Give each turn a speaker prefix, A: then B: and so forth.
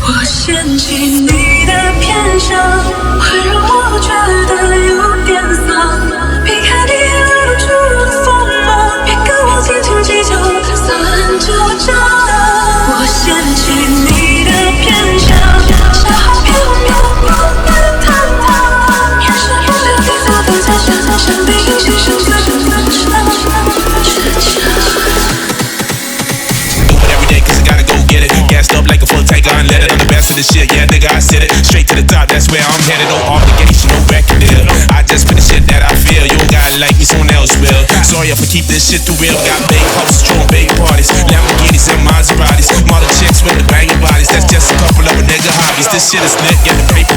A: 我嫌弃你的偏向，会让我觉得有点丧。避开你露出的锋芒，别跟我斤斤计较，算就账。我嫌弃你的偏向，消耗飘渺不能坍塌，掩饰不了你做的假象，像被影响生死的分岔。
B: Gassed up like a full tanker, unleaded. I'm the best of the shit, yeah, nigga, I said it. Straight to the top, that's where I'm headed. No obligation, no record deal. I just feel the shit that I feel. You don't gotta like me, someone else will. Sorry if I keep this shit too real. Got big houses, strong big parties, Lamborghinis and Maseratis. Model chicks with the banging bodies. That's just a couple of a nigga hobbies. This shit is lit, get the paper